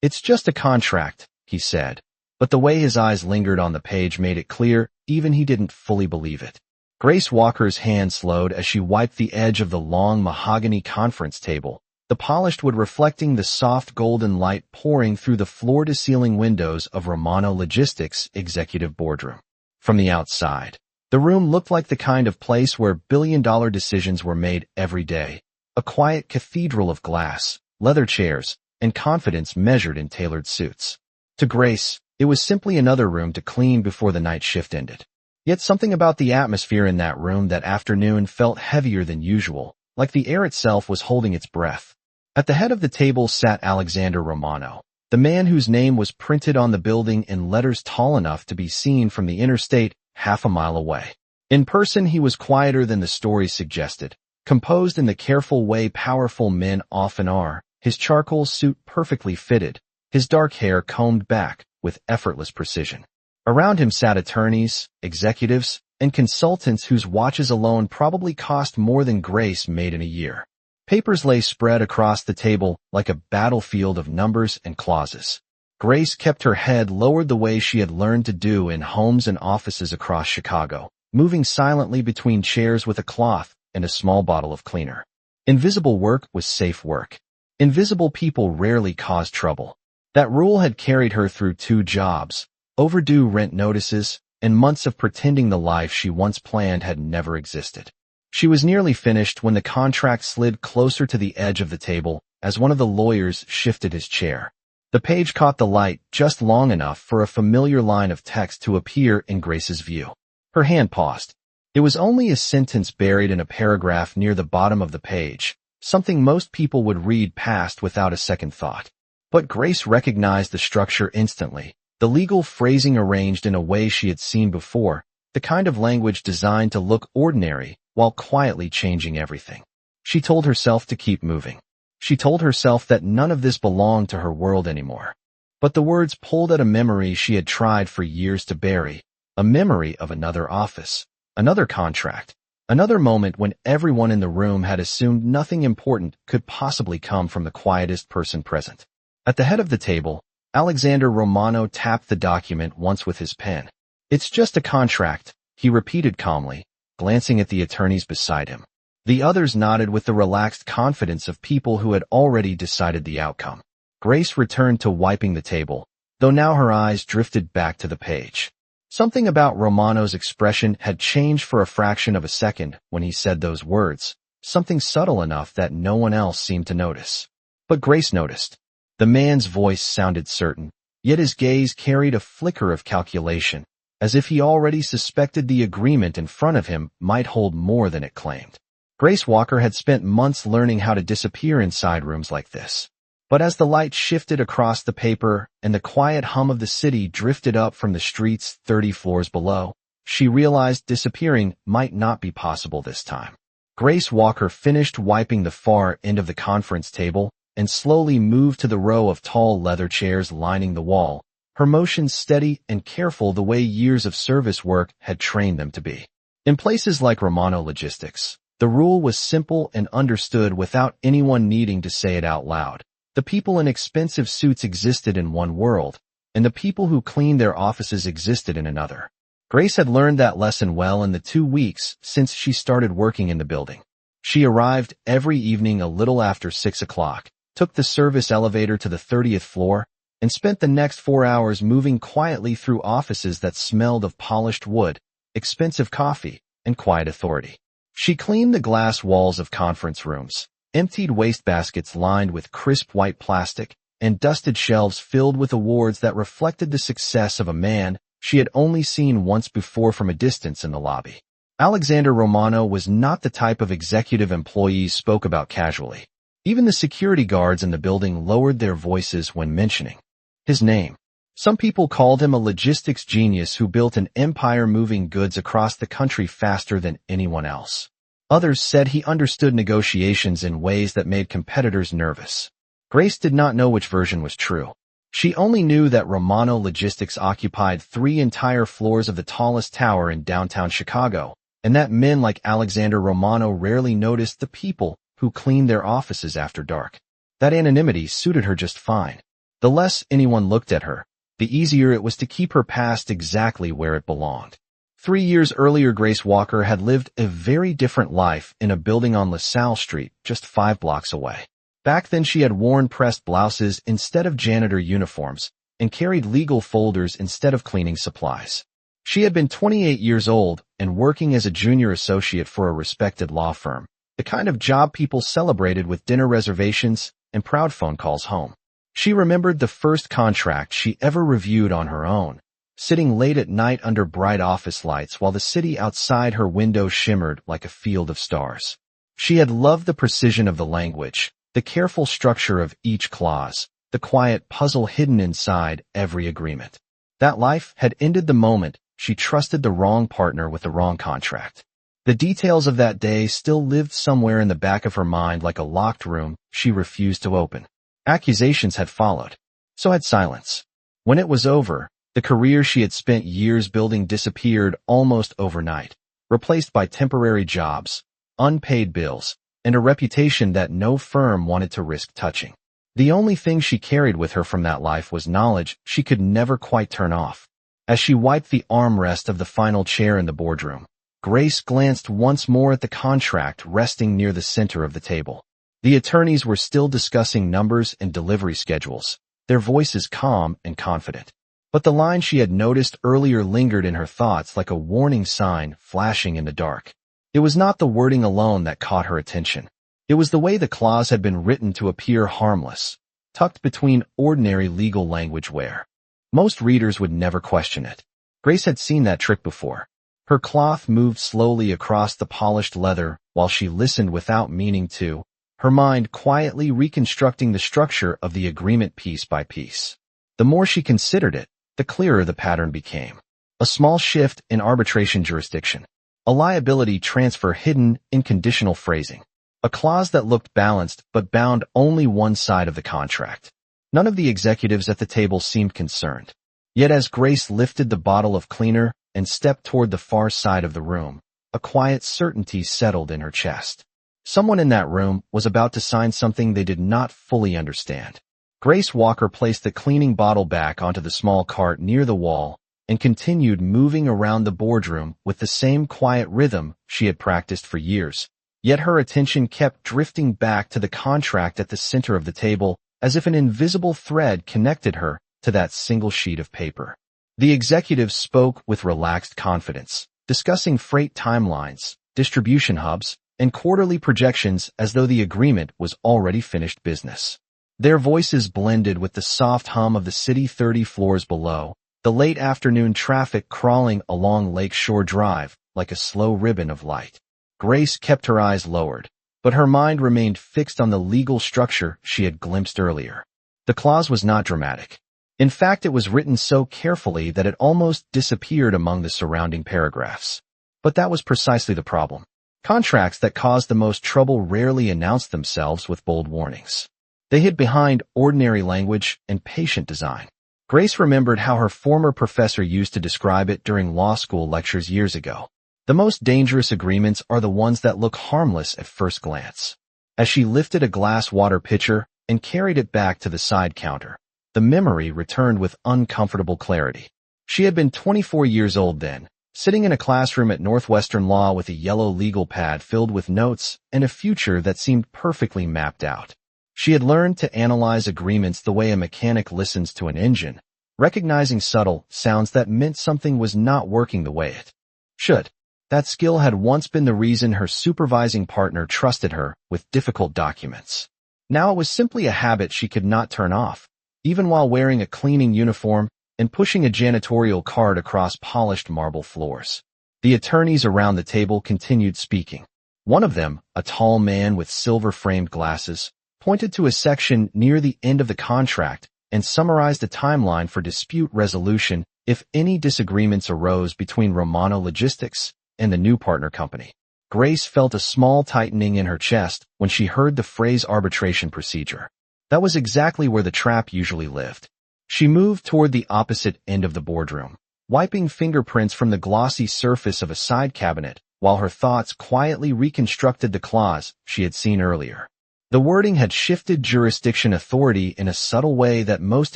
"It's just a contract," he said. But the way his eyes lingered on the page made it clear even he didn't fully believe it. Grace Walker's hand slowed as she wiped the edge of the long mahogany conference table, the polished wood reflecting the soft golden light pouring through the floor-to-ceiling windows of Romano Logistics' executive boardroom. From the outside, the room looked like the kind of place where billion-dollar decisions were made every day, a quiet cathedral of glass, leather chairs, and confidence measured in tailored suits. To Grace, it was simply another room to clean before the night shift ended. Yet something about the atmosphere in that room that afternoon felt heavier than usual, like the air itself was holding its breath. At the head of the table sat Alexander Romano, the man whose name was printed on the building in letters tall enough to be seen from the interstate half a mile away. In person, he was quieter than the stories suggested, composed in the careful way powerful men often are, his charcoal suit perfectly fitted, his dark hair combed back with effortless precision. Around him sat attorneys, executives, and consultants whose watches alone probably cost more than Grace made in a year. Papers lay spread across the table like a battlefield of numbers and clauses. Grace kept her head lowered the way she had learned to do in homes and offices across Chicago, moving silently between chairs with a cloth and a small bottle of cleaner. Invisible work was safe work. Invisible people rarely caused trouble. That rule had carried her through 2 jobs, overdue rent notices, and months of pretending the life she once planned had never existed. She was nearly finished when the contract slid closer to the edge of the table as one of the lawyers shifted his chair. The page caught the light just long enough for a familiar line of text to appear in Grace's view. Her hand paused. It was only a sentence buried in a paragraph near the bottom of the page, something most people would read past without a second thought. But Grace recognized the structure instantly, the legal phrasing arranged in a way she had seen before, the kind of language designed to look ordinary while quietly changing everything. She told herself to keep moving. She told herself that none of this belonged to her world anymore. But the words pulled at a memory she had tried for years to bury, a memory of another office, another contract, another moment when everyone in the room had assumed nothing important could possibly come from the quietest person present. At the head of the table, Alexander Romano tapped the document once with his pen. "It's just a contract," he repeated calmly, glancing at the attorneys beside him. The others nodded with the relaxed confidence of people who had already decided the outcome. Grace returned to wiping the table, though now her eyes drifted back to the page. Something about Romano's expression had changed for a fraction of a second when he said those words, something subtle enough that no one else seemed to notice. But Grace noticed. The man's voice sounded certain, yet his gaze carried a flicker of calculation, as if he already suspected the agreement in front of him might hold more than it claimed. Grace Walker had spent months learning how to disappear inside rooms like this. But as the light shifted across the paper and the quiet hum of the city drifted up from the streets 30 floors below, she realized disappearing might not be possible this time. Grace Walker finished wiping the far end of the conference table and slowly moved to the row of tall leather chairs lining the wall, her motions steady and careful the way years of service work had trained them to be. In places like Romano Logistics, the rule was simple and understood without anyone needing to say it out loud. The people in expensive suits existed in one world, and the people who cleaned their offices existed in another. Grace had learned that lesson well in the 2 weeks since she started working in the building. She arrived every evening a little after 6 o'clock, took the service elevator to the 30th floor, and spent the next 4 hours moving quietly through offices that smelled of polished wood, expensive coffee, and quiet authority. She cleaned the glass walls of conference rooms, emptied wastebaskets lined with crisp white plastic, and dusted shelves filled with awards that reflected the success of a man she had only seen once before from a distance in the lobby. Alexander Romano was not the type of executive employees spoke about casually. Even the security guards in the building lowered their voices when mentioning his name. Some people called him a logistics genius who built an empire moving goods across the country faster than anyone else. Others said he understood negotiations in ways that made competitors nervous. Grace did not know which version was true. She only knew that Romano Logistics occupied 3 entire floors of the tallest tower in downtown Chicago, and that men like Alexander Romano rarely noticed the people who cleaned their offices after dark. That anonymity suited her just fine. The less anyone looked at her, the easier it was to keep her past exactly where it belonged. 3 years earlier, Grace Walker had lived a very different life in a building on LaSalle Street, just 5 blocks away. Back then she had worn pressed blouses instead of janitor uniforms and carried legal folders instead of cleaning supplies. She had been 28 years old and working as a junior associate for a respected law firm, the kind of job people celebrated with dinner reservations and proud phone calls home. She remembered the first contract she ever reviewed on her own, sitting late at night under bright office lights while the city outside her window shimmered like a field of stars. She had loved the precision of the language, the careful structure of each clause, the quiet puzzle hidden inside every agreement. That life had ended the moment she trusted the wrong partner with the wrong contract. The details of that day still lived somewhere in the back of her mind like a locked room she refused to open. Accusations had followed. So had silence. When it was over, the career she had spent years building disappeared almost overnight, replaced by temporary jobs, unpaid bills, and a reputation that no firm wanted to risk touching. The only thing she carried with her from that life was knowledge she could never quite turn off. As she wiped the armrest of the final chair in the boardroom, Grace glanced once more at the contract resting near the center of the table. The attorneys were still discussing numbers and delivery schedules, their voices calm and confident. But the line she had noticed earlier lingered in her thoughts like a warning sign flashing in the dark. It was not the wording alone that caught her attention. It was the way the clause had been written to appear harmless, tucked between ordinary legal language where most readers would never question it. Grace had seen that trick before. Her cloth moved slowly across the polished leather while she listened without meaning to, her mind quietly reconstructing the structure of the agreement piece by piece. The more she considered it, the clearer the pattern became. A small shift in arbitration jurisdiction. A liability transfer hidden in conditional phrasing. A clause that looked balanced but bound only one side of the contract. None of the executives at the table seemed concerned. Yet as Grace lifted the bottle of cleaner and stepped toward the far side of the room, a quiet certainty settled in her chest. Someone in that room was about to sign something they did not fully understand. Grace Walker placed the cleaning bottle back onto the small cart near the wall and continued moving around the boardroom with the same quiet rhythm she had practiced for years. Yet her attention kept drifting back to the contract at the center of the table, as if an invisible thread connected her to that single sheet of paper. The executives spoke with relaxed confidence, discussing freight timelines, distribution hubs, and quarterly projections as though the agreement was already finished business. Their voices blended with the soft hum of the city 30 floors below, the late afternoon traffic crawling along Lakeshore Drive like a slow ribbon of light. Grace kept her eyes lowered, but her mind remained fixed on the legal structure she had glimpsed earlier. The clause was not dramatic. In fact, it was written so carefully that it almost disappeared among the surrounding paragraphs. But that was precisely the problem. Contracts that caused the most trouble rarely announced themselves with bold warnings. They hid behind ordinary language and patient design. Grace remembered how her former professor used to describe it during law school lectures years ago. The most dangerous agreements are the ones that look harmless at first glance. As she lifted a glass water pitcher and carried it back to the side counter, the memory returned with uncomfortable clarity. She had been 24 years old then, sitting in a classroom at Northwestern Law with a yellow legal pad filled with notes and a future that seemed perfectly mapped out. She had learned to analyze agreements the way a mechanic listens to an engine, recognizing subtle sounds that meant something was not working the way it should. That skill had once been the reason her supervising partner trusted her with difficult documents. Now it was simply a habit she could not turn off, even while wearing a cleaning uniform and pushing a janitorial cart across polished marble floors. The attorneys around the table continued speaking. One of them, a tall man with silver-framed glasses, pointed to a section near the end of the contract and summarized a timeline for dispute resolution if any disagreements arose between Romano Logistics and the new partner company. Grace felt a small tightening in her chest when she heard the phrase arbitration procedure. That was exactly where the trap usually lived. She moved toward the opposite end of the boardroom, wiping fingerprints from the glossy surface of a side cabinet while her thoughts quietly reconstructed the clause she had seen earlier. The wording had shifted jurisdiction authority in a subtle way that most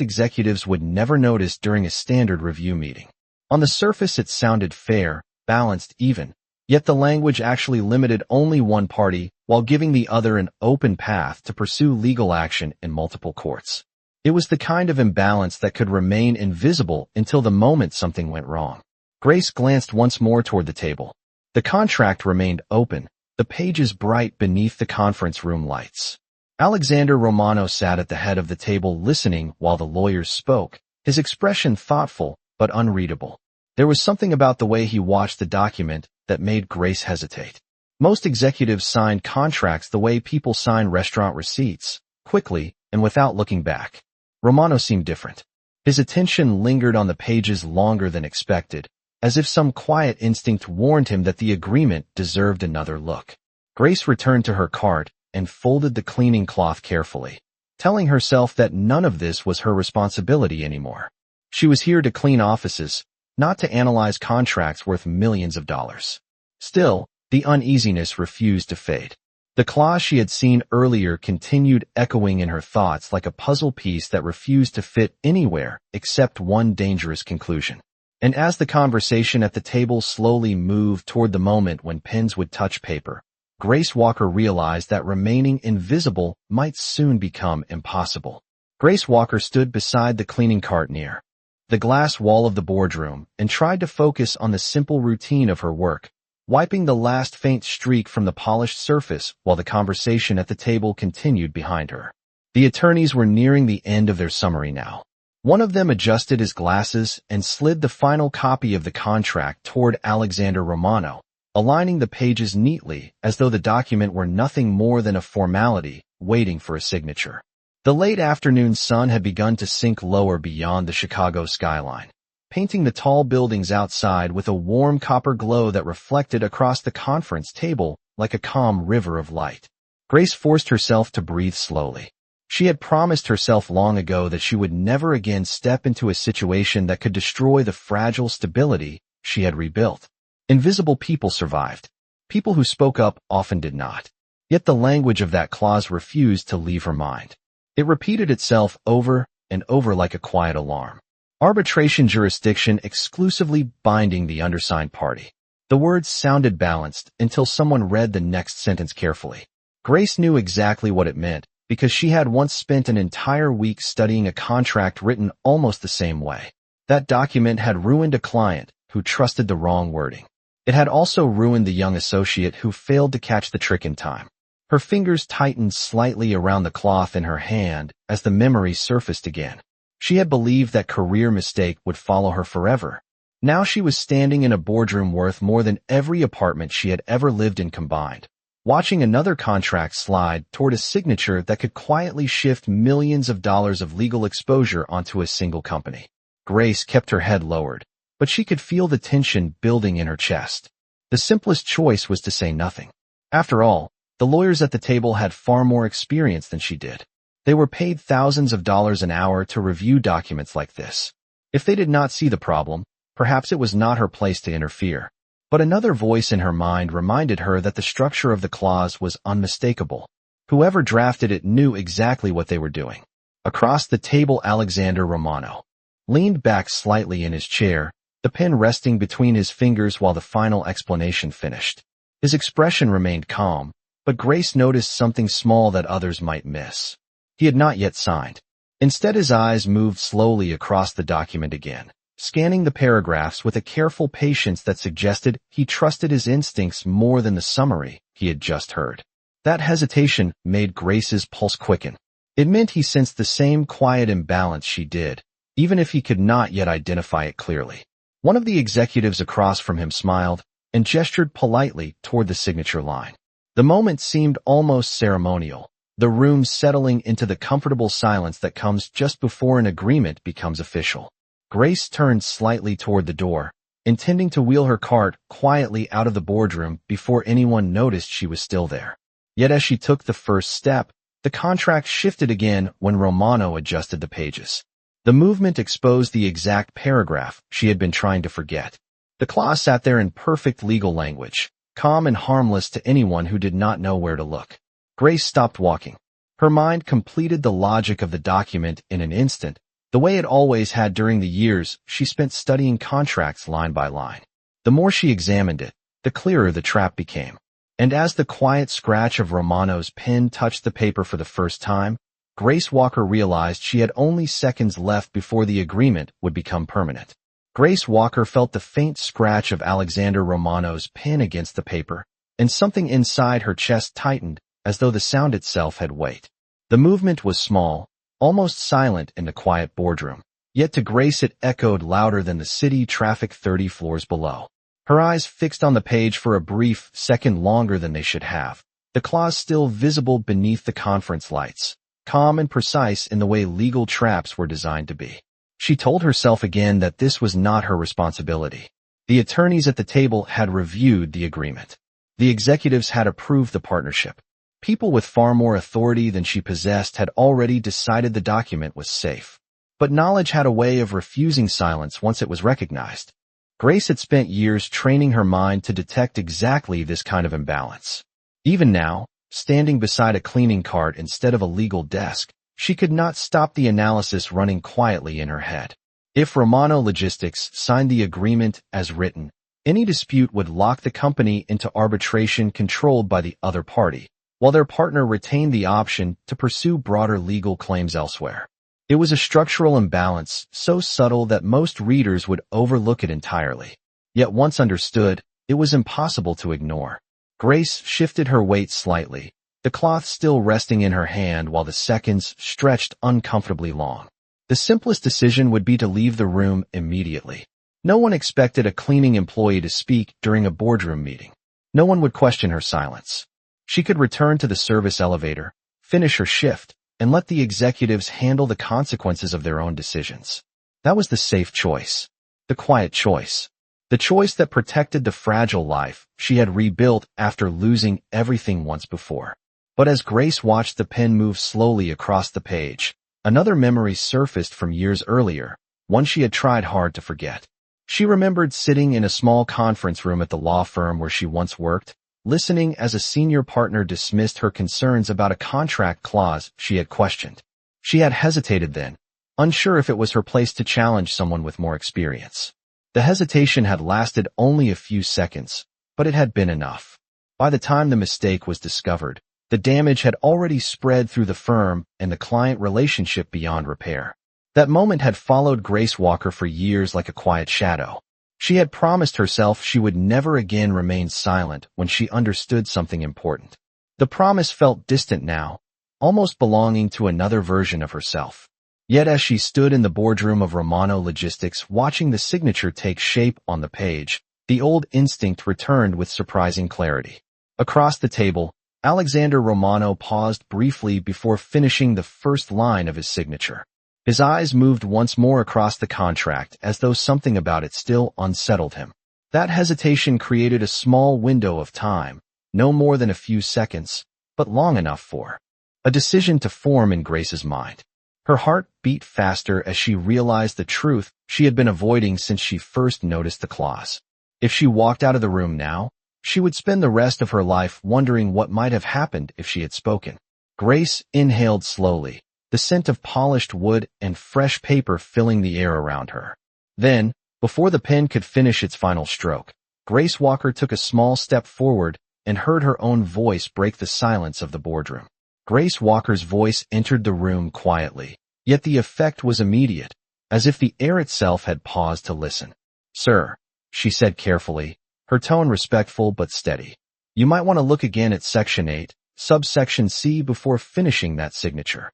executives would never notice during a standard review meeting. On the surface it sounded fair, balanced, even, yet the language actually limited only one party while giving the other an open path to pursue legal action in multiple courts. It was the kind of imbalance that could remain invisible until the moment something went wrong. Grace glanced once more toward the table. The contract remained open, the pages bright beneath the conference room lights. Alexander Romano sat at the head of the table listening while the lawyers spoke, his expression thoughtful but unreadable. There was something about the way he watched the document that made Grace hesitate. Most executives signed contracts the way people sign restaurant receipts, quickly and without looking back. Romano seemed different. His attention lingered on the pages longer than expected, as if some quiet instinct warned him that the agreement deserved another look. Grace returned to her cart and folded the cleaning cloth carefully, telling herself that none of this was her responsibility anymore. She was here to clean offices, not to analyze contracts worth millions of dollars. Still, the uneasiness refused to fade. The clause she had seen earlier continued echoing in her thoughts like a puzzle piece that refused to fit anywhere except one dangerous conclusion. And as the conversation at the table slowly moved toward the moment when pens would touch paper, Grace Walker realized that remaining invisible might soon become impossible. Grace Walker stood beside the cleaning cart near the glass wall of the boardroom and tried to focus on the simple routine of her work, wiping the last faint streak from the polished surface while the conversation at the table continued behind her. The attorneys were nearing the end of their summary now. One of them adjusted his glasses and slid the final copy of the contract toward Alexander Romano, aligning the pages neatly as though the document were nothing more than a formality waiting for a signature. The late afternoon sun had begun to sink lower beyond the Chicago skyline, painting the tall buildings outside with a warm copper glow that reflected across the conference table like a calm river of light. Grace forced herself to breathe slowly. She had promised herself long ago that she would never again step into a situation that could destroy the fragile stability she had rebuilt. Invisible people survived. People who spoke up often did not. Yet the language of that clause refused to leave her mind. It repeated itself over and over like a quiet alarm. Arbitration jurisdiction exclusively binding the undersigned party. The words sounded balanced until someone read the next sentence carefully. Grace knew exactly what it meant because she had once spent an entire week studying a contract written almost the same way. That document had ruined a client who trusted the wrong wording. It had also ruined the young associate who failed to catch the trick in time. Her fingers tightened slightly around the cloth in her hand as the memory surfaced again. She had believed that career mistake would follow her forever. Now she was standing in a boardroom worth more than every apartment she had ever lived in combined, watching another contract slide toward a signature that could quietly shift millions of dollars of legal exposure onto a single company. Grace kept her head lowered, but she could feel the tension building in her chest. The simplest choice was to say nothing. After all, the lawyers at the table had far more experience than she did. They were paid thousands of dollars an hour to review documents like this. If they did not see the problem, perhaps it was not her place to interfere. But another voice in her mind reminded her that the structure of the clause was unmistakable. Whoever drafted it knew exactly what they were doing. Across the table, Alexander Romano leaned back slightly in his chair, the pen resting between his fingers while the final explanation finished. His expression remained calm, but Grace noticed something small that others might miss. He had not yet signed. Instead, his eyes moved slowly across the document again, scanning the paragraphs with a careful patience that suggested he trusted his instincts more than the summary he had just heard. That hesitation made Grace's pulse quicken. It meant he sensed the same quiet imbalance she did, even if he could not yet identify it clearly. One of the executives across from him smiled and gestured politely toward the signature line. The moment seemed almost ceremonial, the room settling into the comfortable silence that comes just before an agreement becomes official. Grace turned slightly toward the door, intending to wheel her cart quietly out of the boardroom before anyone noticed she was still there. Yet as she took the first step, the contract shifted again when Romano adjusted the pages. The movement exposed the exact paragraph she had been trying to forget. The clause sat there in perfect legal language, calm and harmless to anyone who did not know where to look. Grace stopped walking. Her mind completed the logic of the document in an instant, the way it always had during the years she spent studying contracts line by line. The more she examined it, the clearer the trap became. And as the quiet scratch of Romano's pen touched the paper for the first time, Grace Walker realized she had only seconds left before the agreement would become permanent. Grace Walker felt the faint scratch of Alexander Romano's pen against the paper, and something inside her chest tightened, as though the sound itself had weight. The movement was small, almost silent in the quiet boardroom, yet to Grace it echoed louder than the city traffic 30 floors below. Her eyes fixed on the page for a brief second longer than they should have, the clause still visible beneath the conference lights, calm and precise in the way legal traps were designed to be. She told herself again that this was not her responsibility. The attorneys at the table had reviewed the agreement. The executives had approved the partnership. People with far more authority than she possessed had already decided the document was safe. But knowledge had a way of refusing silence once it was recognized. Grace had spent years training her mind to detect exactly this kind of imbalance. Even now, standing beside a cleaning cart instead of a legal desk, she could not stop the analysis running quietly in her head. If Romano Logistics signed the agreement as written, any dispute would lock the company into arbitration controlled by the other party, while their partner retained the option to pursue broader legal claims elsewhere. It was a structural imbalance so subtle that most readers would overlook it entirely. Yet once understood, it was impossible to ignore. Grace shifted her weight slightly, the cloth still resting in her hand while the seconds stretched uncomfortably long. The simplest decision would be to leave the room immediately. No one expected a cleaning employee to speak during a boardroom meeting. No one would question her silence. She could return to the service elevator, finish her shift, and let the executives handle the consequences of their own decisions. That was the safe choice, the quiet choice, the choice that protected the fragile life she had rebuilt after losing everything once before. But as Grace watched the pen move slowly across the page, another memory surfaced from years earlier, one she had tried hard to forget. She remembered sitting in a small conference room at the law firm where she once worked, listening as a senior partner dismissed her concerns about a contract clause she had questioned. She had hesitated then, unsure if it was her place to challenge someone with more experience. The hesitation had lasted only a few seconds, but it had been enough. By the time the mistake was discovered, the damage had already spread through the firm and the client relationship beyond repair. That moment had followed Grace Walker for years like a quiet shadow. She had promised herself she would never again remain silent when she understood something important. The promise felt distant now, almost belonging to another version of herself. Yet as she stood in the boardroom of Romano Logistics watching the signature take shape on the page, the old instinct returned with surprising clarity. Across the table, Alexander Romano paused briefly before finishing the first line of his signature. His eyes moved once more across the contract as though something about it still unsettled him. That hesitation created a small window of time, no more than a few seconds, but long enough for a decision to form in Grace's mind. Her heart beat faster as she realized the truth she had been avoiding since she first noticed the clause. If she walked out of the room now, she would spend the rest of her life wondering what might have happened if she had spoken. Grace inhaled slowly, the scent of polished wood and fresh paper filling the air around her. Then, before the pen could finish its final stroke, Grace Walker took a small step forward and heard her own voice break the silence of the boardroom. Grace Walker's voice entered the room quietly, yet the effect was immediate, as if the air itself had paused to listen. "Sir," she said carefully, her tone respectful but steady. "You might want to look again at Section 8, subsection C before finishing that signature."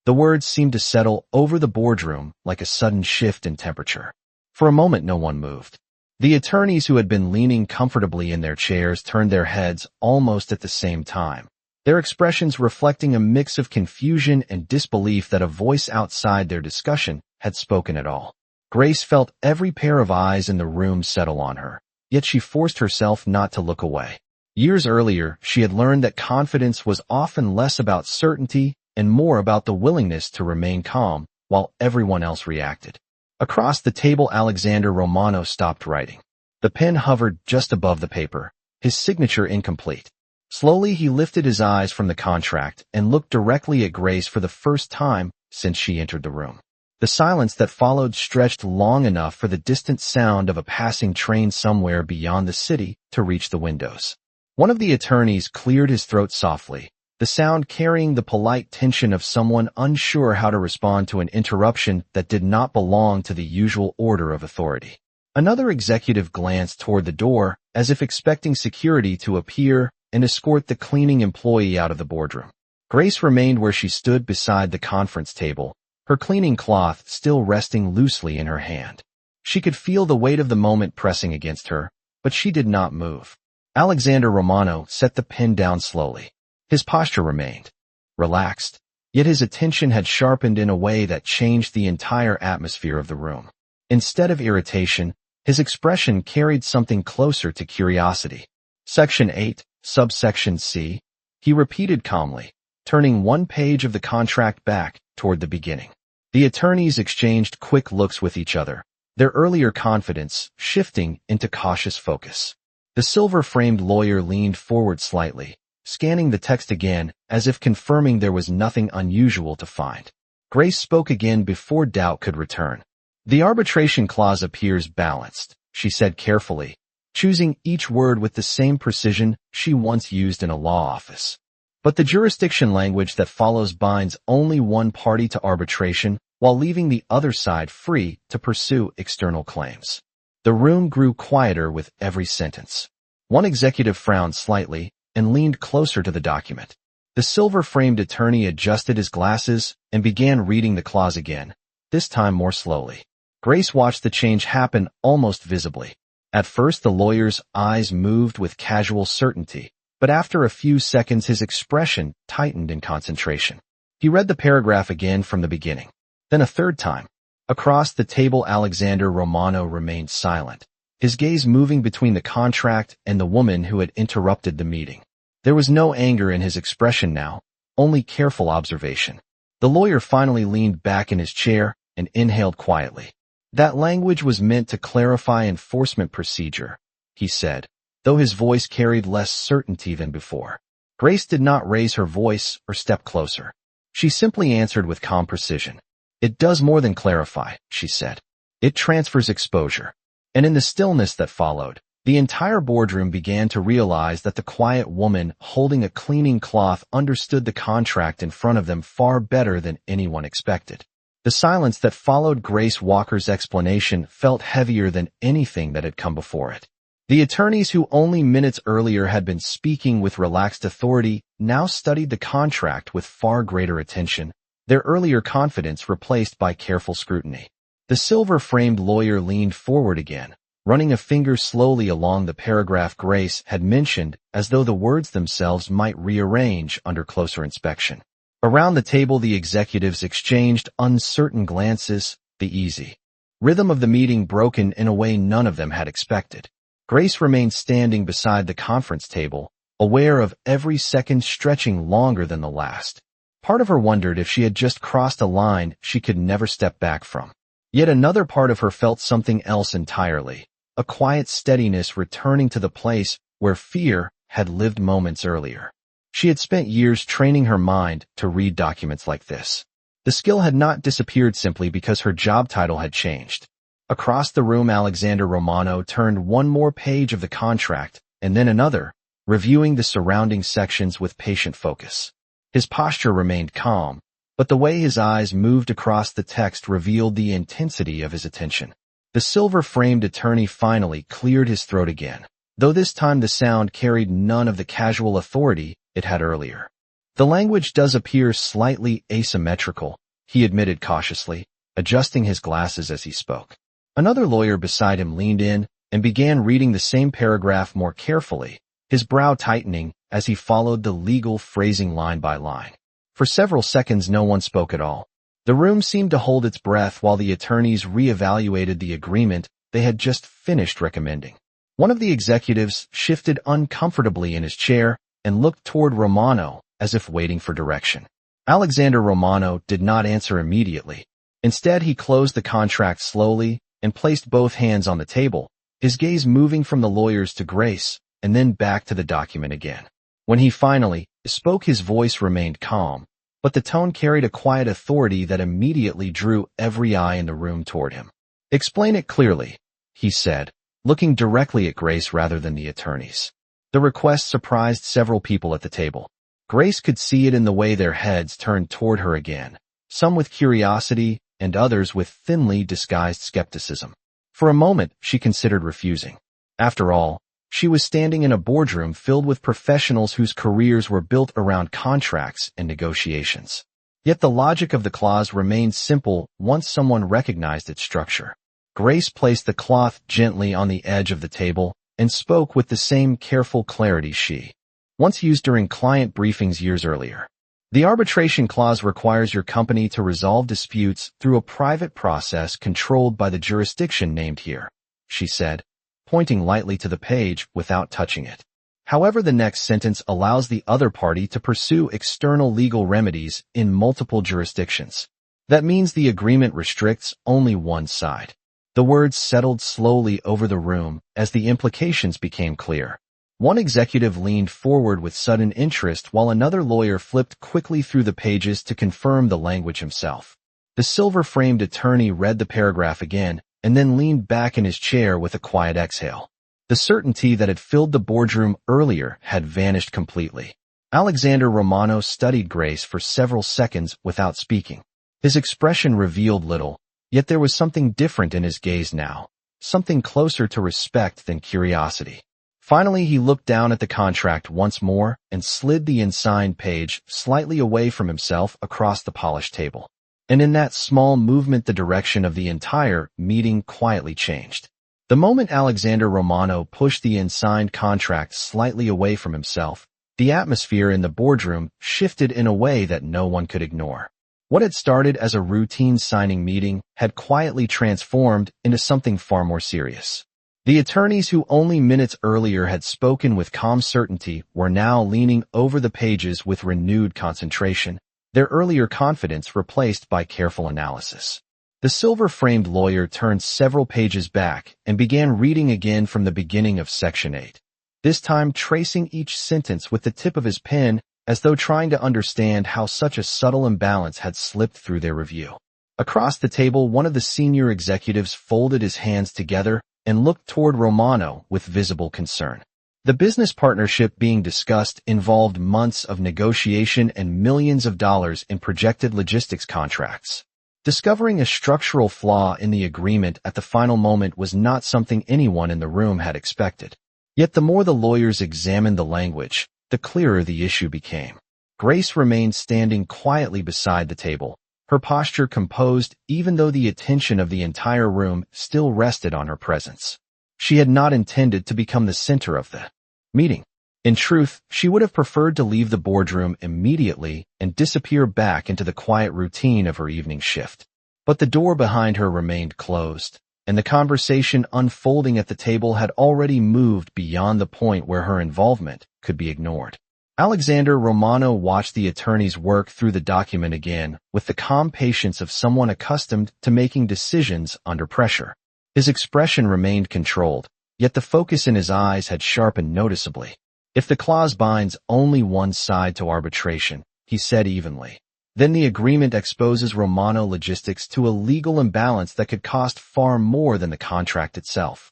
The words seemed to settle over the boardroom like a sudden shift in temperature. For a moment no one moved. The attorneys who had been leaning comfortably in their chairs turned their heads almost at the same time, their expressions reflecting a mix of confusion and disbelief that a voice outside their discussion had spoken at all. Grace felt every pair of eyes in the room settle on her, yet she forced herself not to look away. Years earlier, she had learned that confidence was often less about certainty and more about the willingness to remain calm while everyone else reacted. Across the table, Alexander Romano stopped writing. The pen hovered just above the paper, his signature incomplete. Slowly he lifted his eyes from the contract and looked directly at Grace for the first time since she entered the room. The silence that followed stretched long enough for the distant sound of a passing train somewhere beyond the city to reach the windows. One of the attorneys cleared his throat softly, the sound carrying the polite tension of someone unsure how to respond to an interruption that did not belong to the usual order of authority. Another executive glanced toward the door, as if expecting security to appear and escort the cleaning employee out of the boardroom. Grace remained where she stood beside the conference table, her cleaning cloth still resting loosely in her hand. She could feel the weight of the moment pressing against her, but she did not move. Alexander Romano set the pen down slowly. His posture remained relaxed, yet his attention had sharpened in a way that changed the entire atmosphere of the room. Instead of irritation, his expression carried something closer to curiosity. Section 8, subsection C, he repeated calmly, turning one page of the contract back toward the beginning. The attorneys exchanged quick looks with each other, their earlier confidence shifting into cautious focus. The silver-framed lawyer leaned forward slightly, scanning the text again as if confirming there was nothing unusual to find. Grace spoke again before doubt could return. The arbitration clause appears balanced, she said carefully, choosing each word with the same precision she once used in a law office. But the jurisdiction language that follows binds only one party to arbitration while leaving the other side free to pursue external claims. The room grew quieter with every sentence. One executive frowned slightly and leaned closer to the document. The silver-framed attorney adjusted his glasses and began reading the clause again, this time more slowly. Grace watched the change happen almost visibly. At first the lawyer's eyes moved with casual certainty, but after a few seconds his expression tightened in concentration. He read the paragraph again from the beginning. Then a third time. Across the table Alexander Romano remained silent, his gaze moving between the contract and the woman who had interrupted the meeting. There was no anger in his expression now, only careful observation. The lawyer finally leaned back in his chair and inhaled quietly. That language was meant to clarify enforcement procedure, he said, though his voice carried less certainty than before. Grace did not raise her voice or step closer. She simply answered with calm precision. It does more than clarify, she said. It transfers exposure. And in the stillness that followed, the entire boardroom began to realize that the quiet woman holding a cleaning cloth understood the contract in front of them far better than anyone expected. The silence that followed Grace Walker's explanation felt heavier than anything that had come before it. The attorneys who only minutes earlier had been speaking with relaxed authority now studied the contract with far greater attention, their earlier confidence replaced by careful scrutiny. The silver-framed lawyer leaned forward again, running a finger slowly along the paragraph Grace had mentioned as though the words themselves might rearrange under closer inspection. Around the table the executives exchanged uncertain glances, the easy rhythm of the meeting broken in a way none of them had expected. Grace remained standing beside the conference table, aware of every second stretching longer than the last. Part of her wondered if she had just crossed a line she could never step back from. Yet another part of her felt something else entirely, a quiet steadiness returning to the place where fear had lived moments earlier. She had spent years training her mind to read documents like this. The skill had not disappeared simply because her job title had changed. Across the room Alexander Romano turned one more page of the contract and then another, reviewing the surrounding sections with patient focus. His posture remained calm, but the way his eyes moved across the text revealed the intensity of his attention. The silver-framed attorney finally cleared his throat again, though this time the sound carried none of the casual authority it had earlier. The language does appear slightly asymmetrical, he admitted cautiously, adjusting his glasses as he spoke. Another lawyer beside him leaned in and began reading the same paragraph more carefully, his brow tightening as he followed the legal phrasing line by line. For several seconds no one spoke at all. The room seemed to hold its breath while the attorneys reevaluated the agreement they had just finished recommending. One of the executives shifted uncomfortably in his chair and looked toward Romano as if waiting for direction. Alexander Romano did not answer immediately. Instead, he closed the contract slowly and placed both hands on the table, his gaze moving from the lawyers to Grace and then back to the document again. When he finally spoke, his voice remained calm, but the tone carried a quiet authority that immediately drew every eye in the room toward him. "Explain it clearly," he said, looking directly at Grace rather than the attorneys. The request surprised several people at the table. Grace could see it in the way their heads turned toward her again, some with curiosity and others with thinly disguised skepticism. For a moment, she considered refusing. After all, she was standing in a boardroom filled with professionals whose careers were built around contracts and negotiations. Yet the logic of the clause remained simple once someone recognized its structure. Grace placed the cloth gently on the edge of the table and spoke with the same careful clarity she once used during client briefings years earlier. "The arbitration clause requires your company to resolve disputes through a private process controlled by the jurisdiction named here," she said, pointing lightly to the page without touching it. However, the next sentence allows the other party to pursue external legal remedies in multiple jurisdictions. That means the agreement restricts only one side. The words settled slowly over the room as the implications became clear. One executive leaned forward with sudden interest while another lawyer flipped quickly through the pages to confirm the language himself. The silver-framed attorney read the paragraph again and then leaned back in his chair with a quiet exhale. The certainty that had filled the boardroom earlier had vanished completely. Alexander Romano studied Grace for several seconds without speaking. His expression revealed little, yet there was something different in his gaze now, something closer to respect than curiosity. Finally, he looked down at the contract once more and slid the unsigned page slightly away from himself across the polished table. And in that small movement, the direction of the entire meeting quietly changed. The moment Alexander Romano pushed the unsigned contract slightly away from himself, the atmosphere in the boardroom shifted in a way that no one could ignore. What had started as a routine signing meeting had quietly transformed into something far more serious. The attorneys who only minutes earlier had spoken with calm certainty were now leaning over the pages with renewed concentration, their earlier confidence replaced by careful analysis. The silver-framed lawyer turned several pages back and began reading again from the beginning of Section 8, this time tracing each sentence with the tip of his pen as though trying to understand how such a subtle imbalance had slipped through their review. Across the table, one of the senior executives folded his hands together and looked toward Romano with visible concern. The business partnership being discussed involved months of negotiation and millions of dollars in projected logistics contracts. Discovering a structural flaw in the agreement at the final moment was not something anyone in the room had expected. Yet the more the lawyers examined the language, the clearer the issue became. Grace remained standing quietly beside the table, her posture composed even though the attention of the entire room still rested on her presence. She had not intended to become the center of the meeting. In truth, she would have preferred to leave the boardroom immediately and disappear back into the quiet routine of her evening shift. But the door behind her remained closed, and the conversation unfolding at the table had already moved beyond the point where her involvement could be ignored. Alexander Romano watched the attorneys work through the document again with the calm patience of someone accustomed to making decisions under pressure. His expression remained controlled, yet the focus in his eyes had sharpened noticeably. "If the clause binds only one side to arbitration," he said evenly, "then the agreement exposes Romano Logistics to a legal imbalance that could cost far more than the contract itself."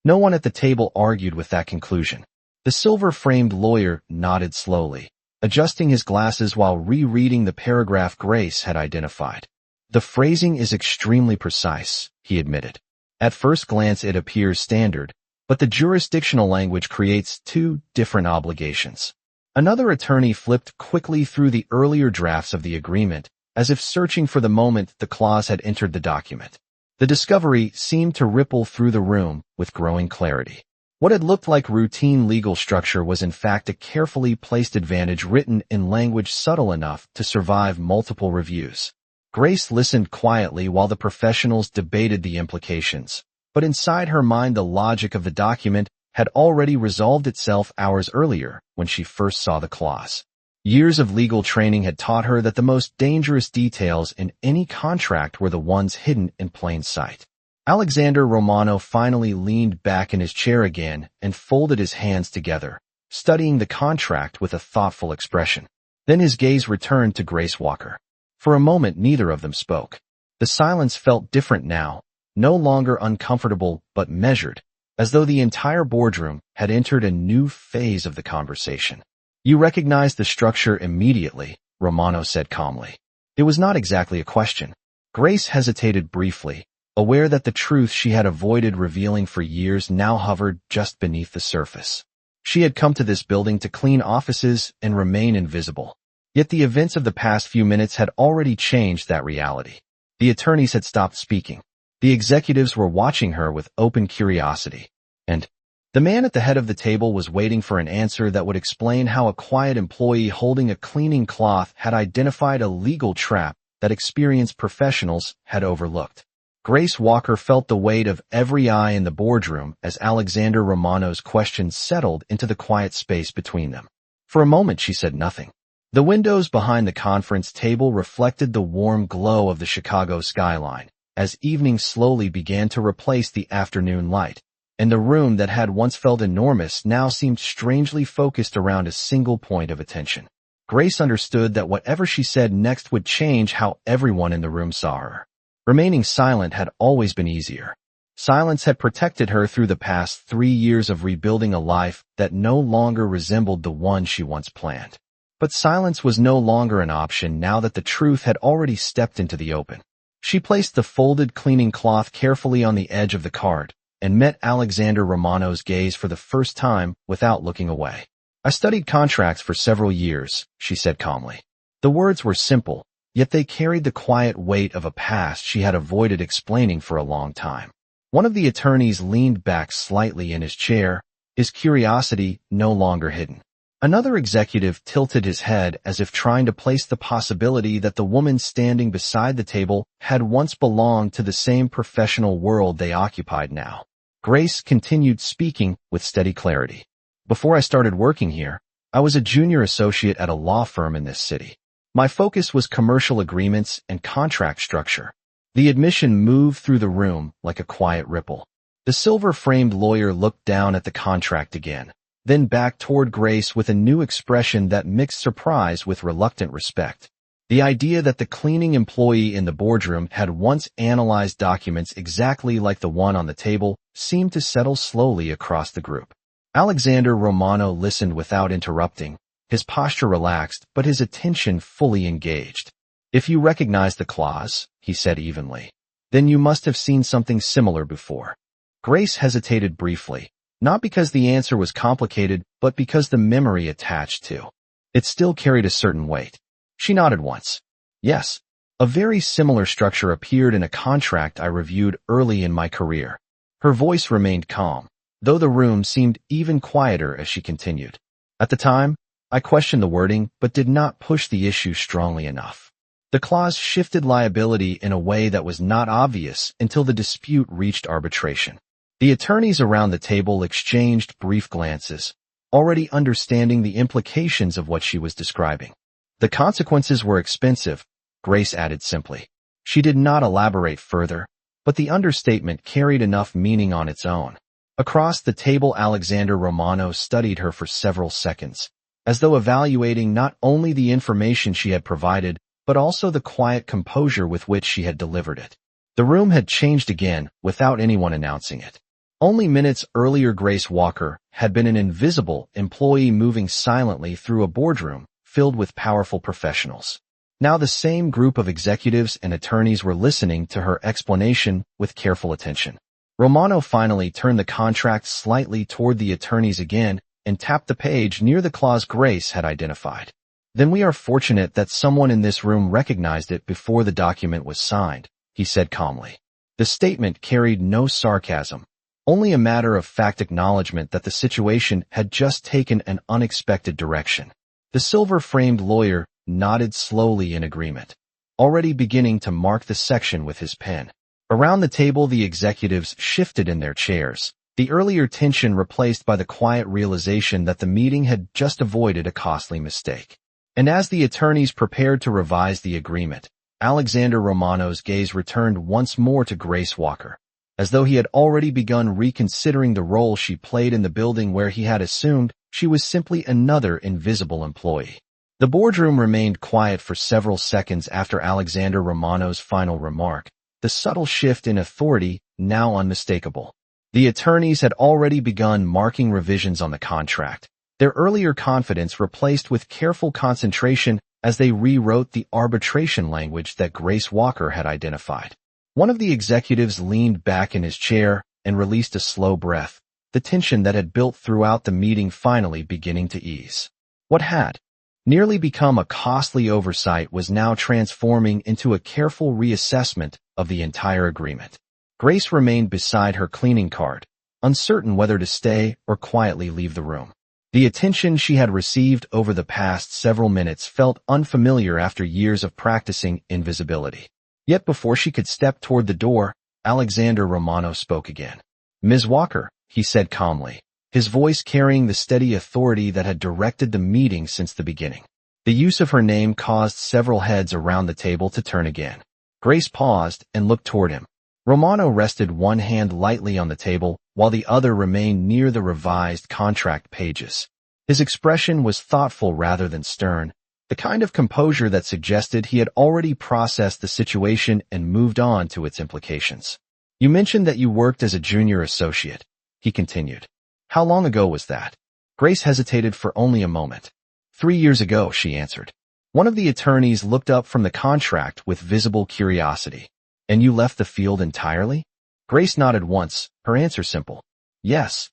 No one at the table argued with that conclusion. The silver-framed lawyer nodded slowly, adjusting his glasses while rereading the paragraph Grace had identified. "The phrasing is extremely precise," he admitted. "At first glance it appears standard, but the jurisdictional language creates two different obligations." Another attorney flipped quickly through the earlier drafts of the agreement, as if searching for the moment the clause had entered the document. The discovery seemed to ripple through the room with growing clarity. What had looked like routine legal structure was in fact a carefully placed advantage written in language subtle enough to survive multiple reviews. Grace listened quietly while the professionals debated the implications, but inside her mind the logic of the document had already resolved itself hours earlier when she first saw the clause. Years of legal training had taught her that the most dangerous details in any contract were the ones hidden in plain sight. Alexander Romano finally leaned back in his chair again and folded his hands together, studying the contract with a thoughtful expression. Then his gaze returned to Grace Walker. For a moment, neither of them spoke. The silence felt different now, no longer uncomfortable but measured, as though the entire boardroom had entered a new phase of the conversation. "You recognized the structure immediately," Romano said calmly. It was not exactly a question. Grace hesitated briefly, aware that the truth she had avoided revealing for years now hovered just beneath the surface. She had come to this building to clean offices and remain invisible. Yet the events of the past few minutes had already changed that reality. The attorneys had stopped speaking. The executives were watching her with open curiosity. And the man at the head of the table was waiting for an answer that would explain how a quiet employee holding a cleaning cloth had identified a legal trap that experienced professionals had overlooked. Grace Walker felt the weight of every eye in the boardroom as Alexander Romano's questions settled into the quiet space between them. For a moment she said nothing. The windows behind the conference table reflected the warm glow of the Chicago skyline, as evening slowly began to replace the afternoon light, and the room that had once felt enormous now seemed strangely focused around a single point of attention. Grace understood that whatever she said next would change how everyone in the room saw her. Remaining silent had always been easier. Silence had protected her through the past 3 years of rebuilding a life that no longer resembled the one she once planned. But silence was no longer an option now that the truth had already stepped into the open. She placed the folded cleaning cloth carefully on the edge of the cart and met Alexander Romano's gaze for the first time without looking away. "I studied contracts for several years," she said calmly. The words were simple, yet they carried the quiet weight of a past she had avoided explaining for a long time. One of the attorneys leaned back slightly in his chair, his curiosity no longer hidden. Another executive tilted his head as if trying to place the possibility that the woman standing beside the table had once belonged to the same professional world they occupied now. Grace continued speaking with steady clarity. "Before I started working here, I was a junior associate at a law firm in this city. My focus was commercial agreements and contract structure." The admission moved through the room like a quiet ripple. The silver-framed lawyer looked down at the contract again, then back toward Grace with a new expression that mixed surprise with reluctant respect. The idea that the cleaning employee in the boardroom had once analyzed documents exactly like the one on the table seemed to settle slowly across the group. Alexander Romano listened without interrupting, his posture relaxed, but his attention fully engaged. "If you recognize the clause," he said evenly, "then you must have seen something similar before." Grace hesitated briefly, not because the answer was complicated, but because the memory attached to it still carried a certain weight. She nodded once. "Yes, a very similar structure appeared in a contract I reviewed early in my career." Her voice remained calm, though the room seemed even quieter as she continued. "At the time, I questioned the wording but did not push the issue strongly enough. The clause shifted liability in a way that was not obvious until the dispute reached arbitration." The attorneys around the table exchanged brief glances, already understanding the implications of what she was describing. "The consequences were expensive," Grace added simply. She did not elaborate further, but the understatement carried enough meaning on its own. Across the table, Alexander Romano studied her for several seconds, as though evaluating not only the information she had provided, but also the quiet composure with which she had delivered it. The room had changed again without anyone announcing it. Only minutes earlier, Grace Walker had been an invisible employee moving silently through a boardroom filled with powerful professionals. Now the same group of executives and attorneys were listening to her explanation with careful attention. Romano finally turned the contract slightly toward the attorneys again and tapped the page near the clause Grace had identified. "Then we are fortunate that someone in this room recognized it before the document was signed," he said calmly. The statement carried no sarcasm, only a matter-of-fact acknowledgement that the situation had just taken an unexpected direction. The silver-framed lawyer nodded slowly in agreement, already beginning to mark the section with his pen. Around the table, the executives shifted in their chairs, the earlier tension replaced by the quiet realization that the meeting had just avoided a costly mistake. And as the attorneys prepared to revise the agreement, Alexander Romano's gaze returned once more to Grace Walker. as though he had already begun reconsidering the role she played in the building where he had assumed she was simply another invisible employee. The boardroom remained quiet for several seconds after Alexander Romano's final remark, the subtle shift in authority now unmistakable. The attorneys had already begun marking revisions on the contract, their earlier confidence replaced with careful concentration as they rewrote the arbitration language that Grace Walker had identified. One of the executives leaned back in his chair and released a slow breath, the tension that had built throughout the meeting finally beginning to ease. What had nearly become a costly oversight was now transforming into a careful reassessment of the entire agreement. Grace remained beside her cleaning cart, uncertain whether to stay or quietly leave the room. The attention she had received over the past several minutes felt unfamiliar after years of practicing invisibility. Yet before she could step toward the door, Alexander Romano spoke again. "Ms. Walker," he said calmly, his voice carrying the steady authority that had directed the meeting since the beginning. The use of her name caused several heads around the table to turn again. Grace paused and looked toward him. Romano rested one hand lightly on the table, while the other remained near the revised contract pages. His expression was thoughtful rather than stern, the kind of composure that suggested he had already processed the situation and moved on to its implications. "You mentioned that you worked as a junior associate," he continued. "How long ago was that?" Grace hesitated for only a moment. 3 years ago, she answered. One of the attorneys looked up from the contract with visible curiosity. "And you left the field entirely?" Grace nodded once, her answer simple. "Yes."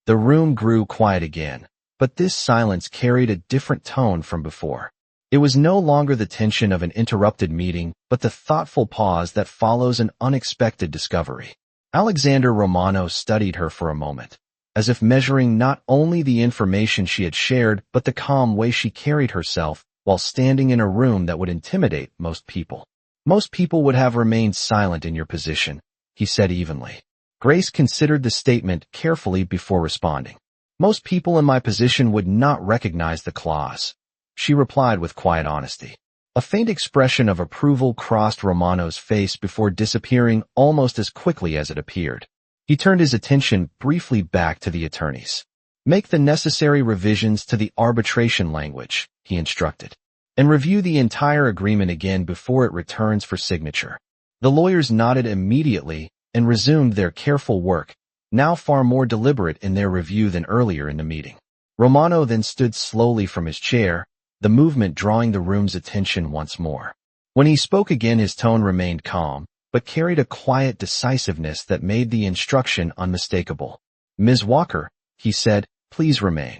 The room grew quiet again, but this silence carried a different tone from before. It was no longer the tension of an interrupted meeting, but the thoughtful pause that follows an unexpected discovery. Alexander Romano studied her for a moment, as if measuring not only the information she had shared, but the calm way she carried herself while standing in a room that would intimidate most people. "Most people would have remained silent in your position," he said evenly. Grace considered the statement carefully before responding. "Most people in my position would not recognize the clause," she replied with quiet honesty. A faint expression of approval crossed Romano's face before disappearing almost as quickly as it appeared. He turned his attention briefly back to the attorneys. "Make the necessary revisions to the arbitration language," he instructed, "and review the entire agreement again before it returns for signature." The lawyers nodded immediately and resumed their careful work, now far more deliberate in their review than earlier in the meeting. Romano then stood slowly from his chair, the movement drawing the room's attention once more. When he spoke again, his tone remained calm, but carried a quiet decisiveness that made the instruction unmistakable. "Ms. Walker," he said, "please remain."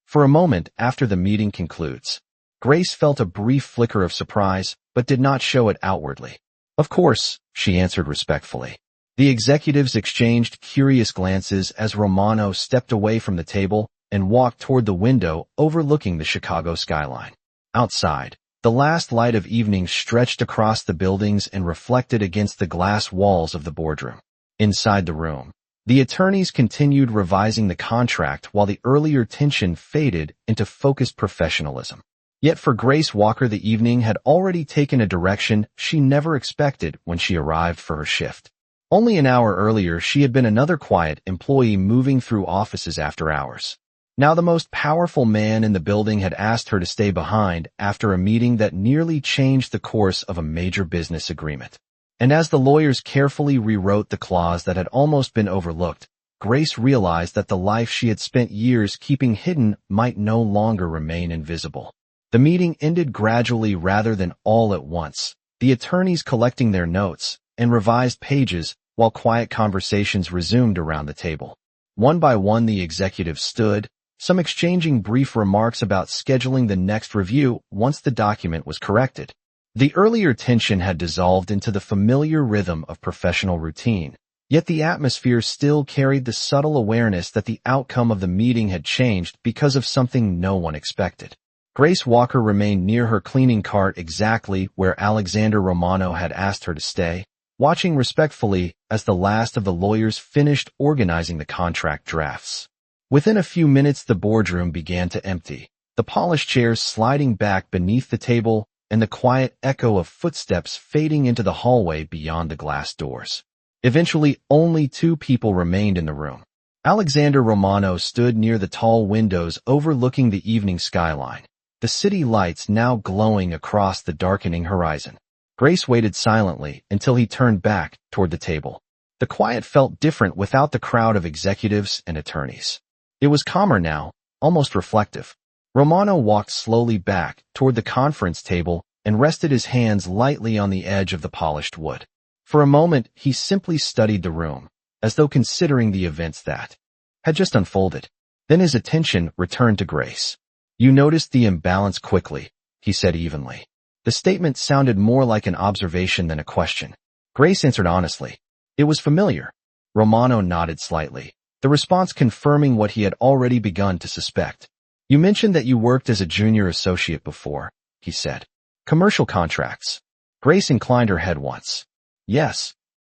For a moment after the meeting concludes, Grace felt a brief flicker of surprise, but did not show it outwardly. "Of course," she answered respectfully. The executives exchanged curious glances as Romano stepped away from the table and walked toward the window overlooking the Chicago skyline. Outside, the last light of evening stretched across the buildings and reflected against the glass walls of the boardroom. Inside the room, the attorneys continued revising the contract while the earlier tension faded into focused professionalism. Yet for Grace Walker, the evening had already taken a direction she never expected when she arrived for her shift. Only an hour earlier, she had been another quiet employee moving through offices after hours. Now the most powerful man in the building had asked her to stay behind after a meeting that nearly changed the course of a major business agreement. And as the lawyers carefully rewrote the clause that had almost been overlooked, Grace realized that the life she had spent years keeping hidden might no longer remain invisible. The meeting ended gradually rather than all at once, the attorneys collecting their notes and revised pages while quiet conversations resumed around the table. One by one the executives stood, some exchanging brief remarks about scheduling the next review once the document was corrected. The earlier tension had dissolved into the familiar rhythm of professional routine, yet the atmosphere still carried the subtle awareness that the outcome of the meeting had changed because of something no one expected. Grace Walker remained near her cleaning cart exactly where Alexander Romano had asked her to stay, watching respectfully as the last of the lawyers finished organizing the contract drafts. Within a few minutes the boardroom began to empty, the polished chairs sliding back beneath the table and the quiet echo of footsteps fading into the hallway beyond the glass doors. Eventually, only 2 people remained in the room. Alexander Romano stood near the tall windows overlooking the evening skyline, the city lights now glowing across the darkening horizon. Grace waited silently until he turned back toward the table. The quiet felt different without the crowd of executives and attorneys. It was calmer now, almost reflective. Romano walked slowly back toward the conference table and rested his hands lightly on the edge of the polished wood. For a moment, he simply studied the room, as though considering the events that had just unfolded. Then his attention returned to Grace. "You noticed the imbalance quickly," he said evenly. The statement sounded more like an observation than a question. Grace answered honestly. It was familiar. Romano nodded slightly, the response confirming what he had already begun to suspect. "You mentioned that you worked as a junior associate before," he said. "Commercial contracts." Grace inclined her head once. "Yes."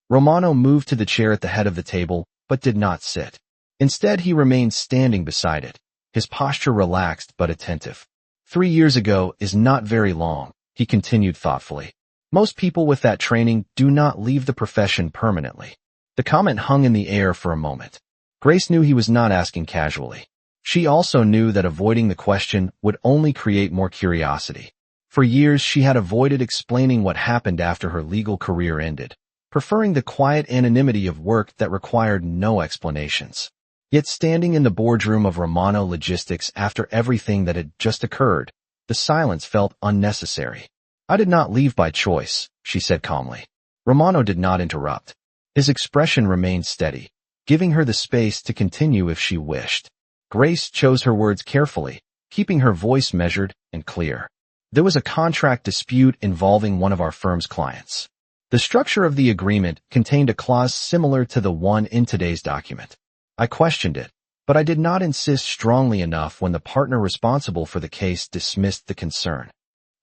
Romano moved to the chair at the head of the table, but did not sit. Instead, he remained standing beside it, his posture relaxed but attentive. 3 years ago is not very long, he continued thoughtfully. Most people with that training do not leave the profession permanently. The comment hung in the air for a moment. Grace knew he was not asking casually. She also knew that avoiding the question would only create more curiosity. For years, she had avoided explaining what happened after her legal career ended, preferring the quiet anonymity of work that required no explanations. Yet standing in the boardroom of Romano Logistics after everything that had just occurred, the silence felt unnecessary. "I did not leave by choice," she said calmly. Romano did not interrupt. His expression remained steady, giving her the space to continue if she wished. Grace chose her words carefully, keeping her voice measured and clear. "There was a contract dispute involving one of our firm's clients. The structure of the agreement contained a clause similar to the one in today's document. I questioned it, but I did not insist strongly enough when the partner responsible for the case dismissed the concern."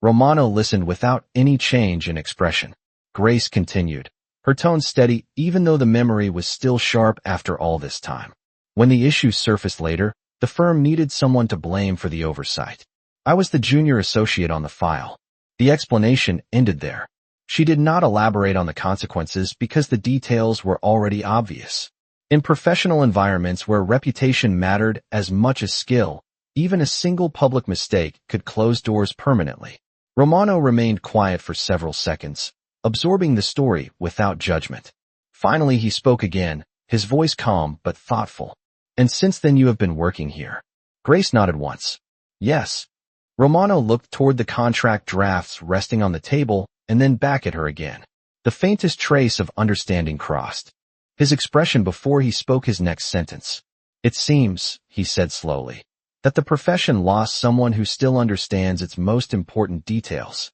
Romano listened without any change in expression. Grace continued, her tone steady even though the memory was still sharp after all this time. "When the issue surfaced later, the firm needed someone to blame for the oversight. I was the junior associate on the file." The explanation ended there. She did not elaborate on the consequences because the details were already obvious. In professional environments where reputation mattered as much as skill, even a single public mistake could close doors permanently. Romano remained quiet for several seconds, absorbing the story without judgment. Finally, he spoke again, his voice calm but thoughtful. "And since then you have been working here?" Grace nodded once. "Yes." Romano looked toward the contract drafts resting on the table and then back at her again. The faintest trace of understanding crossed his expression before he spoke his next sentence. "It seems," he said slowly, "that the profession lost someone who still understands its most important details."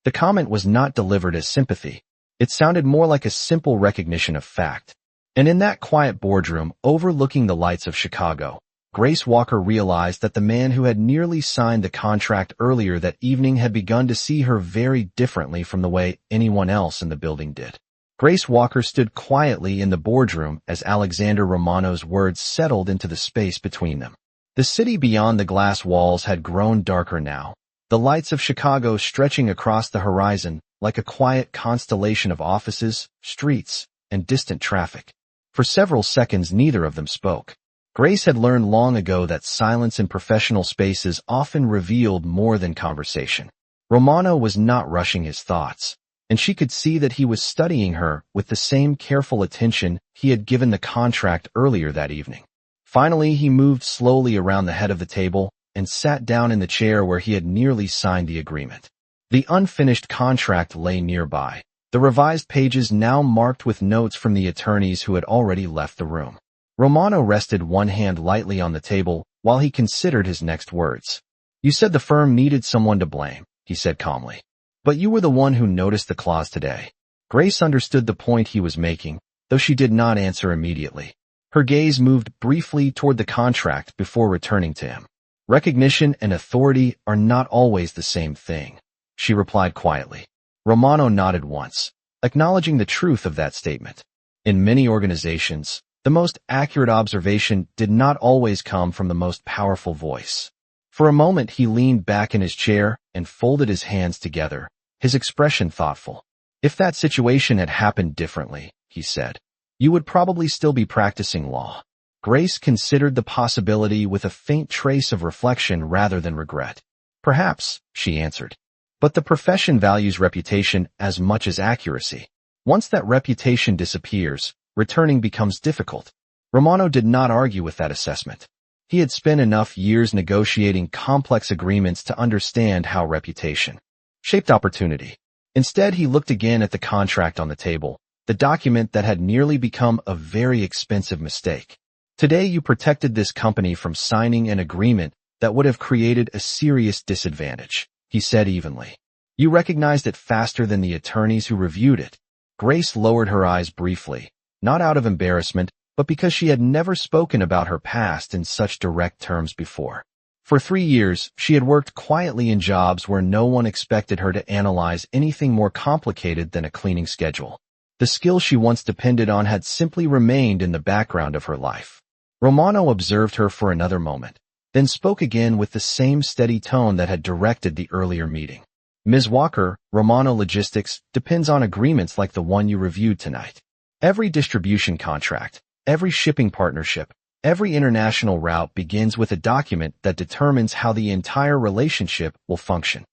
The comment was not delivered as sympathy. It sounded more like a simple recognition of fact. And in that quiet boardroom overlooking the lights of Chicago, Grace Walker realized that the man who had nearly signed the contract earlier that evening had begun to see her very differently from the way anyone else in the building did. Grace Walker stood quietly in the boardroom as Alexander Romano's words settled into the space between them. The city beyond the glass walls had grown darker now, the lights of Chicago stretching across the horizon like a quiet constellation of offices, streets, and distant traffic. For several seconds, neither of them spoke. Grace had learned long ago that silence in professional spaces often revealed more than conversation. Romano was not rushing his thoughts, and she could see that he was studying her with the same careful attention he had given the contract earlier that evening. Finally, he moved slowly around the head of the table and sat down in the chair where he had nearly signed the agreement. The unfinished contract lay nearby, the revised pages now marked with notes from the attorneys who had already left the room. Romano rested one hand lightly on the table while he considered his next words. "You said the firm needed someone to blame," he said calmly. "But you were the one who noticed the clause today." Grace understood the point he was making, though she did not answer immediately. Her gaze moved briefly toward the contract before returning to him. "Recognition and authority are not always the same thing," she replied quietly. Romano nodded once, acknowledging the truth of that statement. In many organizations, the most accurate observation did not always come from the most powerful voice. For a moment, he leaned back in his chair and folded his hands together, his expression thoughtful. "If that situation had happened differently," he said, you would probably still be practicing law. Grace considered the possibility with a faint trace of reflection rather than regret. Perhaps, she answered. But the profession values reputation as much as accuracy. Once that reputation disappears, returning becomes difficult. Romano did not argue with that assessment. He had spent enough years negotiating complex agreements to understand how reputation shaped opportunity. Instead, he looked again at the contract on the table, the document that had nearly become a very expensive mistake. Today you protected this company from signing an agreement that would have created a serious disadvantage, he said evenly. You recognized it faster than the attorneys who reviewed it. Grace lowered her eyes briefly, not out of embarrassment, but because she had never spoken about her past in such direct terms before. For 3 years, she had worked quietly in jobs where no one expected her to analyze anything more complicated than a cleaning schedule. The skill she once depended on had simply remained in the background of her life. Romano observed her for another moment, then spoke again with the same steady tone that had directed the earlier meeting. Ms. Walker, Romano Logistics depends on agreements like the one you reviewed tonight. Every distribution contract, every shipping partnership, every international route begins with a document that determines how the entire relationship will function.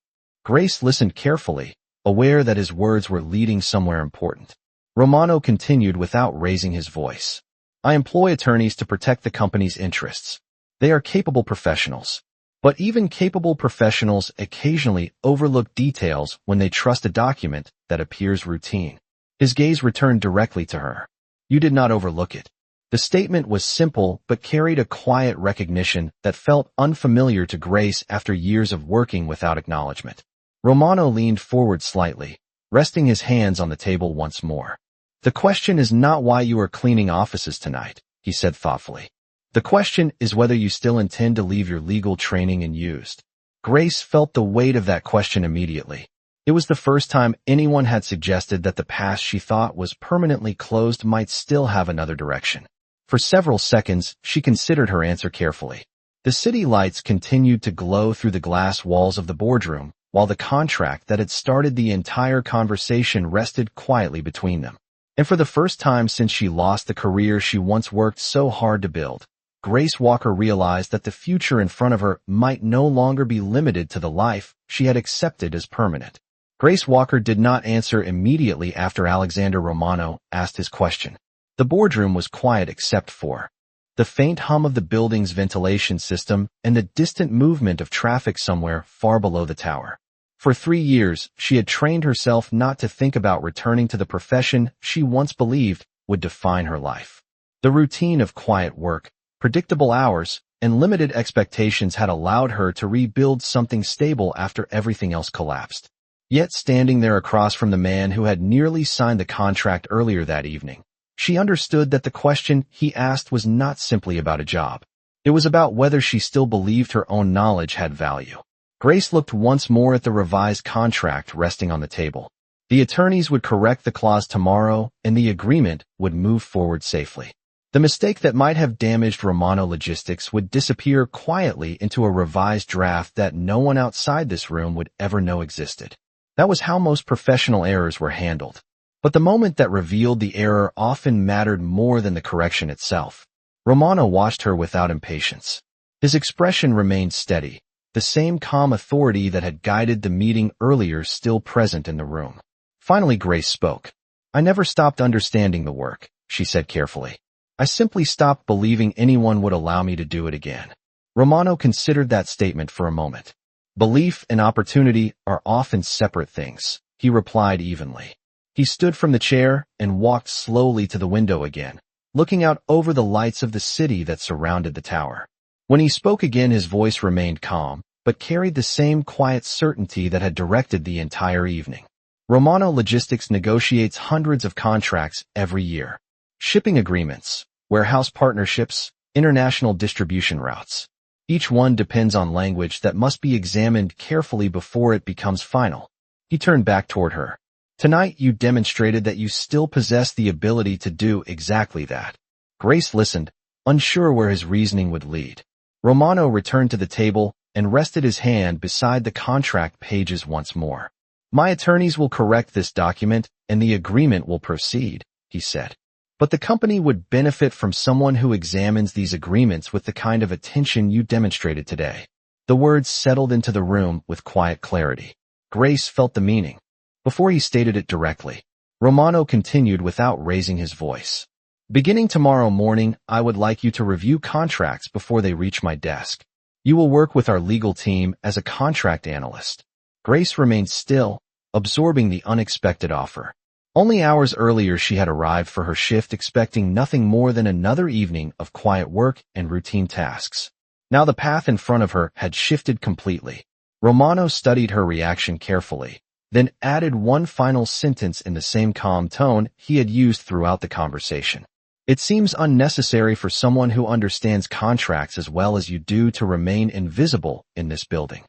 Grace listened carefully, aware that his words were leading somewhere important. Romano continued without raising his voice. I employ attorneys to protect the company's interests. They are capable professionals. But even capable professionals occasionally overlook details when they trust a document that appears routine. His gaze returned directly to her. You did not overlook it. The statement was simple but carried a quiet recognition that felt unfamiliar to Grace after years of working without acknowledgement. Romano leaned forward slightly, resting his hands on the table once more. The question is not why you are cleaning offices tonight, he said thoughtfully. The question is whether you still intend to leave your legal training unused. Grace felt the weight of that question immediately. It was the first time anyone had suggested that the past she thought was permanently closed might still have another direction. For several seconds, she considered her answer carefully. The city lights continued to glow through the glass walls of the boardroom, while the contract that had started the entire conversation rested quietly between them. And for the first time since she lost the career she once worked so hard to build, Grace Walker realized that the future in front of her might no longer be limited to the life she had accepted as permanent. Grace Walker did not answer immediately after Alexander Romano asked his question. The boardroom was quiet except for the faint hum of the building's ventilation system and the distant movement of traffic somewhere far below the tower. For 3 years, she had trained herself not to think about returning to the profession she once believed would define her life. The routine of quiet work, predictable hours, and limited expectations had allowed her to rebuild something stable after everything else collapsed. Yet standing there across from the man who had nearly signed the contract earlier that evening, she understood that the question he asked was not simply about a job. It was about whether she still believed her own knowledge had value. Grace looked once more at the revised contract resting on the table. The attorneys would correct the clause tomorrow, and the agreement would move forward safely. The mistake that might have damaged Romano Logistics would disappear quietly into a revised draft that no one outside this room would ever know existed. That was how most professional errors were handled. But the moment that revealed the error often mattered more than the correction itself. Romano watched her without impatience. His expression remained steady, the same calm authority that had guided the meeting earlier still present in the room. Finally Grace spoke. I never stopped understanding the work, she said carefully. I simply stopped believing anyone would allow me to do it again. Romano considered that statement for a moment. Belief and opportunity are often separate things, he replied evenly. He stood from the chair and walked slowly to the window again, looking out over the lights of the city that surrounded the tower. When he spoke again his voice remained calm, but carried the same quiet certainty that had directed the entire evening. Romano Logistics negotiates hundreds of contracts every year. Shipping agreements, warehouse partnerships, international distribution routes. Each one depends on language that must be examined carefully before it becomes final. He turned back toward her. Tonight you demonstrated that you still possess the ability to do exactly that. Grace listened, unsure where his reasoning would lead. Romano returned to the table and rested his hand beside the contract pages once more. My attorneys will correct this document and the agreement will proceed, he said. But the company would benefit from someone who examines these agreements with the kind of attention you demonstrated today. The words settled into the room with quiet clarity. Grace felt the meaning. Before he stated it directly, Romano continued without raising his voice. Beginning tomorrow morning, I would like you to review contracts before they reach my desk. You will work with our legal team as a contract analyst. Grace remained still, absorbing the unexpected offer. Only hours earlier she had arrived for her shift expecting nothing more than another evening of quiet work and routine tasks. Now the path in front of her had shifted completely. Romano studied her reaction carefully, then added one final sentence in the same calm tone he had used throughout the conversation. It seems unnecessary for someone who understands contracts as well as you do to remain invisible in this building.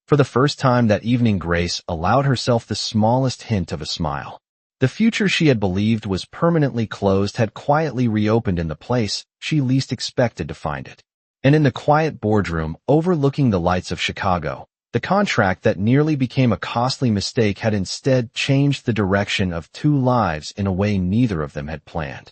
For the first time that evening, Grace allowed herself the smallest hint of a smile. The future she had believed was permanently closed had quietly reopened in the place she least expected to find it. And in the quiet boardroom overlooking the lights of Chicago, the contract that nearly became a costly mistake had instead changed the direction of two lives in a way neither of them had planned.